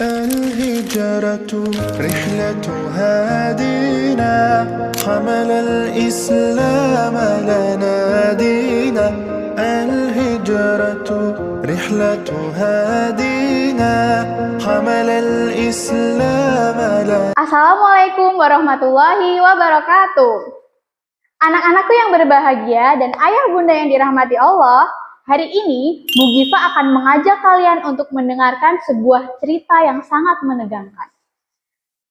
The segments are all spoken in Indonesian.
الهجرة رحلة هادينا حمل الإسلام لنا دينا الهجرة رحلة هادينا حمل الإسلام لنا. Assalamualaikum warahmatullahi wabarakatuh. Anak-anakku yang berbahagia dan ayah bunda yang dirahmati Allah, hari ini Bu Giva akan mengajak kalian untuk mendengarkan sebuah cerita yang sangat menegangkan.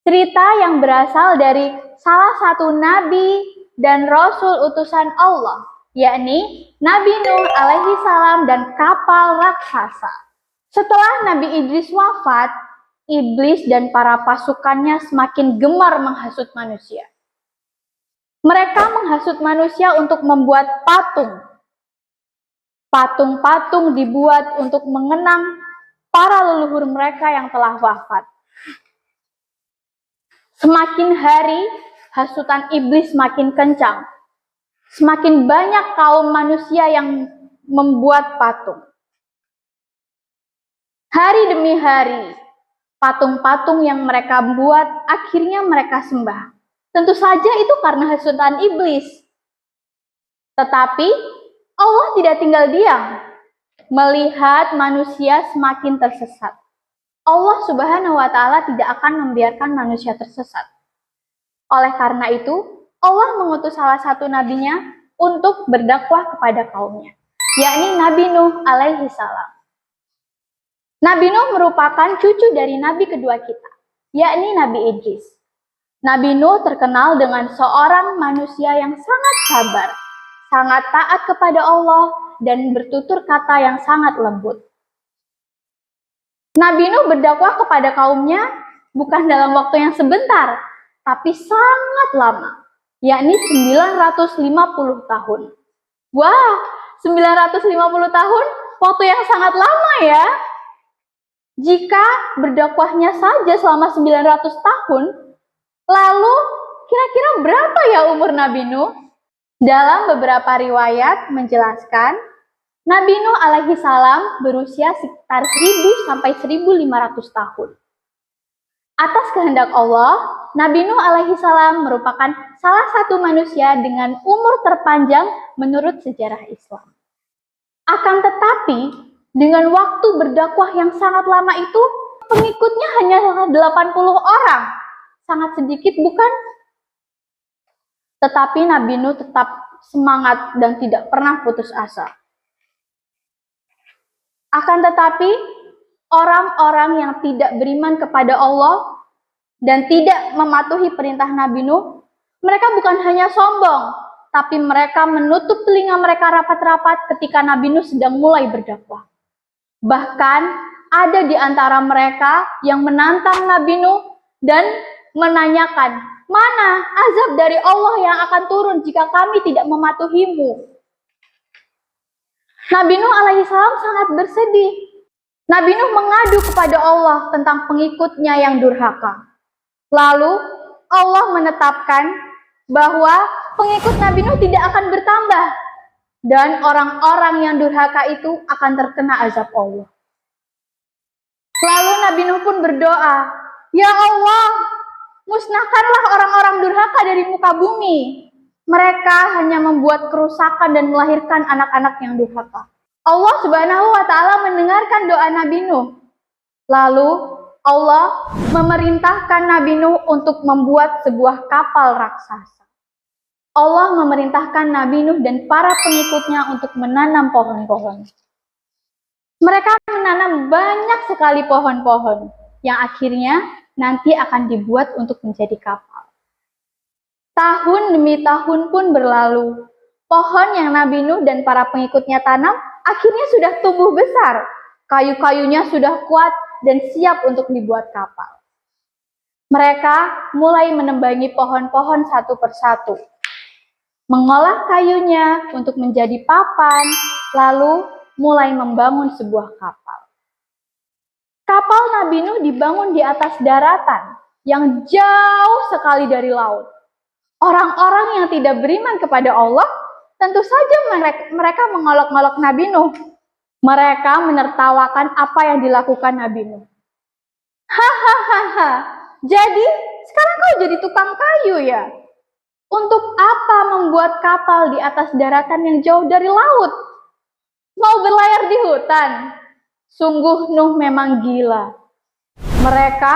Cerita yang berasal dari salah satu nabi dan rasul utusan Allah, yakni Nabi Nuh alaihi salam dan kapal raksasa. Setelah Nabi Idris wafat, iblis dan para pasukannya semakin gemar menghasut manusia. Mereka menghasut manusia untuk membuat patung. Patung-patung dibuat untuk mengenang para leluhur mereka yang telah wafat. Semakin hari, hasutan iblis semakin kencang. Semakin banyak kaum manusia yang membuat patung. Hari demi hari, patung-patung yang mereka buat akhirnya mereka sembah. Tentu saja itu karena hasutan iblis. Tetapi Allah tidak tinggal diam melihat manusia semakin tersesat. Allah Subhanahu wa Ta'ala tidak akan membiarkan manusia tersesat. Oleh karena itu, Allah mengutus salah satu nabinya untuk berdakwah kepada kaumnya, yakni Nabi Nuh alaihi salam. Nabi Nuh merupakan cucu dari nabi kedua kita, yakni Nabi Idris. Nabi Nuh terkenal dengan seorang manusia yang sangat sabar, sangat taat kepada Allah, dan bertutur kata yang sangat lembut. Nabi Nuh berdakwah kepada kaumnya bukan dalam waktu yang sebentar, tapi sangat lama, yakni 950 tahun. Wah, 950 tahun, waktu yang sangat lama ya. Jika berdakwahnya saja selama 900 tahun, lalu kira-kira berapa ya umur Nabi Nuh? Dalam beberapa riwayat menjelaskan, Nabi Nuh alaihi salam berusia sekitar 1000 sampai 1500 tahun. Atas kehendak Allah, Nabi Nuh alaihi salam merupakan salah satu manusia dengan umur terpanjang menurut sejarah Islam. Akan tetapi, dengan waktu berdakwah yang sangat lama itu, pengikutnya hanya 80 orang. Sangat sedikit bukan? Tetapi Nabi Nuh tetap semangat dan tidak pernah putus asa. Akan tetapi, orang-orang yang tidak beriman kepada Allah dan tidak mematuhi perintah Nabi Nuh, mereka bukan hanya sombong, tapi mereka menutup telinga mereka rapat-rapat ketika Nabi Nuh sedang mulai berdakwah. Bahkan ada di antara mereka yang menantang Nabi Nuh dan menanyakan, mana azab dari Allah yang akan turun jika kami tidak mematuhimu? Nabi Nuh alaihissalam sangat bersedih. Nabi Nuh mengadu kepada Allah tentang pengikutnya yang durhaka. Lalu Allah menetapkan bahwa pengikut Nabi Nuh tidak akan bertambah dan orang-orang yang durhaka itu akan terkena azab Allah. Lalu Nabi Nuh pun berdoa, "Ya Allah, musnahkanlah orang-orang durhaka dari muka bumi. Mereka hanya membuat kerusakan dan melahirkan anak-anak yang durhaka." Allah Subhanahu wa Ta'ala mendengarkan doa Nabi Nuh. Lalu Allah memerintahkan Nabi Nuh untuk membuat sebuah kapal raksasa. Allah memerintahkan Nabi Nuh dan para pengikutnya untuk menanam pohon-pohon. Mereka menanam banyak sekali pohon-pohon yang akhirnya nanti akan dibuat untuk menjadi kapal. Tahun demi tahun pun berlalu. Pohon yang Nabi Nuh dan para pengikutnya tanam akhirnya sudah tumbuh besar. Kayu-kayunya sudah kuat dan siap untuk dibuat kapal. Mereka mulai menembangi pohon-pohon satu persatu, mengolah kayunya untuk menjadi papan, lalu mulai membangun sebuah kapal. Kapal Nabi Nuh dibangun di atas daratan yang jauh sekali dari laut. Orang-orang yang tidak beriman kepada Allah, tentu saja mereka mengolok-olok Nabi Nuh. Mereka menertawakan apa yang dilakukan Nabi Nuh. Jadi sekarang kau jadi tukang kayu ya? Untuk apa membuat kapal di atas daratan yang jauh dari laut? Mau berlayar di hutan? Sungguh Nuh memang gila. Mereka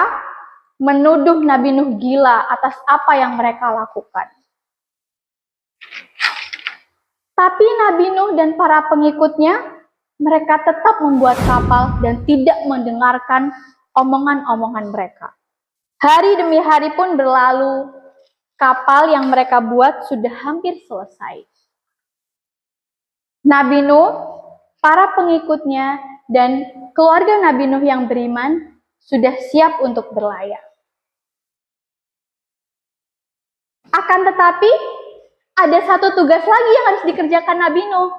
menuduh Nabi Nuh gila atas apa yang mereka lakukan. Tapi Nabi Nuh dan para pengikutnya, mereka tetap membuat kapal dan tidak mendengarkan omongan-omongan mereka. Hari demi hari pun berlalu, kapal yang mereka buat sudah hampir selesai. Nabi Nuh, para pengikutnya, dan keluarga Nabi Nuh yang beriman sudah siap untuk berlayar. Akan tetapi, ada satu tugas lagi yang harus dikerjakan Nabi Nuh.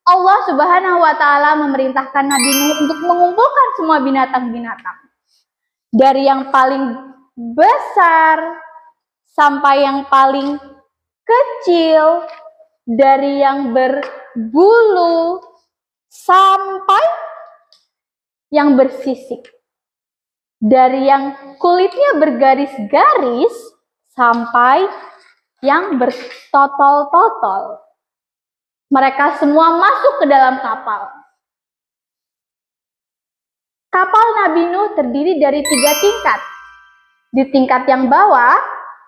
Allah Subhanahu wa Ta'ala memerintahkan Nabi Nuh untuk mengumpulkan semua binatang-binatang. Dari yang paling besar sampai yang paling kecil, dari yang berbulu sampai yang bersisik, dari yang kulitnya bergaris-garis sampai yang bertotol-totol. Mereka semua masuk ke dalam kapal. Kapal Nabi Nuh terdiri dari 3 tingkat. Di tingkat yang bawah,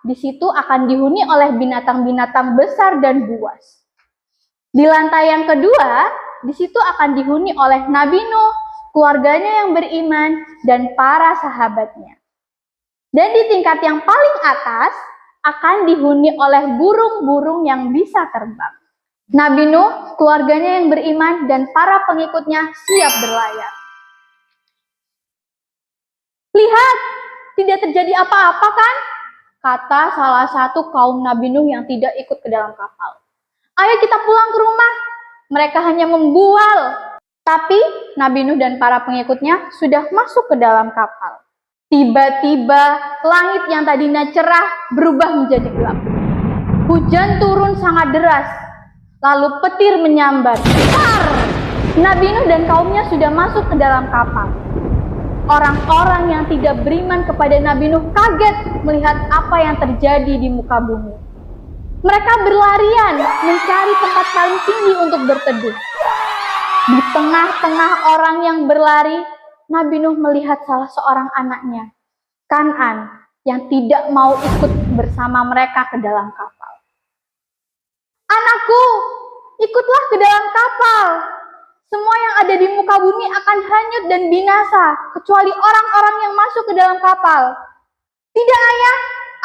di situ akan dihuni oleh binatang-binatang besar dan buas. Di lantai yang kedua, di situ akan dihuni oleh Nabi Nuh, keluarganya yang beriman, dan para sahabatnya. Dan di tingkat yang paling atas, akan dihuni oleh burung-burung yang bisa terbang. Nabi Nuh, keluarganya yang beriman, dan para pengikutnya siap berlayar. Lihat, tidak terjadi apa-apa kan? Kata salah satu kaum Nabi Nuh yang tidak ikut ke dalam kapal. Ayo kita pulang ke rumah. Mereka hanya membual. Tapi Nabi Nuh dan para pengikutnya sudah masuk ke dalam kapal. Tiba-tiba langit yang tadinya cerah berubah menjadi gelap. Hujan turun sangat deras. Lalu petir menyambar. Par! Nabi Nuh dan kaumnya sudah masuk ke dalam kapal. Orang-orang yang tidak beriman kepada Nabi Nuh kaget melihat apa yang terjadi di muka bumi. Mereka berlarian mencari tempat paling tinggi untuk berteduh. Di tengah-tengah orang yang berlari, Nabi Nuh melihat salah seorang anaknya, Kan'an, yang tidak mau ikut bersama mereka ke dalam kapal. Anakku, ikutlah ke dalam kapal. Semua yang ada di muka bumi akan hanyut dan binasa, kecuali orang-orang yang masuk ke dalam kapal. Tidak ayah,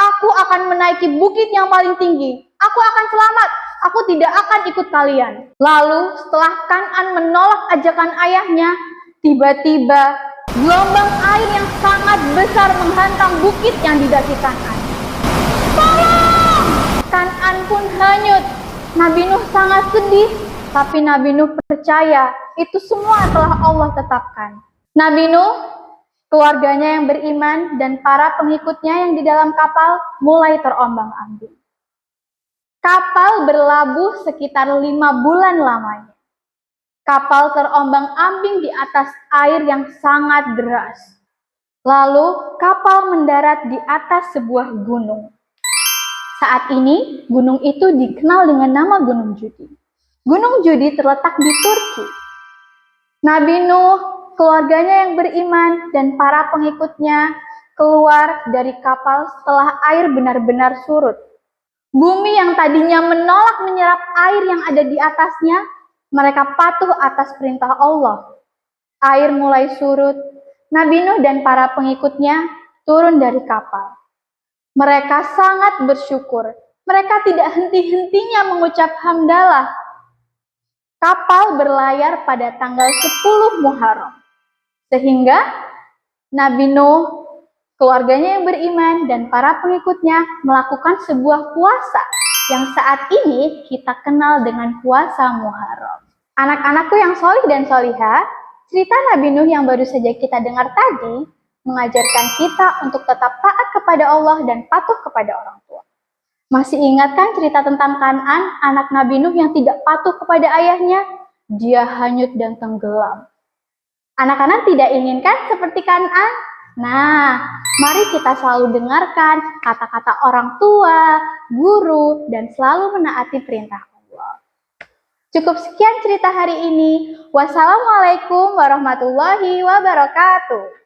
aku akan menaiki bukit yang paling tinggi. Aku akan selamat, aku tidak akan ikut kalian. Lalu setelah Kan'an menolak ajakan ayahnya, tiba-tiba gelombang air yang sangat besar menghantam bukit yang didaki Kan'an. Tolong! Kan'an pun hanyut. Nabi Nuh sangat sedih. Tapi Nabi Nuh percaya itu semua telah Allah tetapkan. Nabi Nuh, keluarganya yang beriman, dan para pengikutnya yang di dalam kapal mulai terombang-ambing. Kapal berlabuh sekitar 5 bulan lamanya. Kapal terombang-ambing di atas air yang sangat deras. Lalu kapal mendarat di atas sebuah gunung. Saat ini gunung itu dikenal dengan nama Gunung Judi. Gunung Judi terletak di Turki. Nabi Nuh, keluarganya yang beriman, dan para pengikutnya keluar dari kapal setelah air benar-benar surut. Bumi yang tadinya menolak menyerap air yang ada di atasnya, mereka patuh atas perintah Allah. Air mulai surut. Nabi Nuh dan para pengikutnya turun dari kapal. Mereka sangat bersyukur. Mereka tidak henti-hentinya mengucap hamdalah. Kapal berlayar pada tanggal 10 Muharram. Sehingga Nabi Nuh, keluarganya yang beriman, dan para pengikutnya melakukan sebuah puasa yang saat ini kita kenal dengan puasa Muharram. Anak-anakku yang solih dan solihah, cerita Nabi Nuh yang baru saja kita dengar tadi mengajarkan kita untuk tetap taat kepada Allah dan patuh kepada orang tua. Masih ingat kan cerita tentang Kan'an, anak Nabi Nuh yang tidak patuh kepada ayahnya? Dia hanyut dan tenggelam. Anak-anak tidak inginkan seperti Kan'an? Nah, mari kita selalu dengarkan kata-kata orang tua, guru, dan selalu menaati perintah Allah. Cukup sekian cerita hari ini. Wassalamualaikum warahmatullahi wabarakatuh.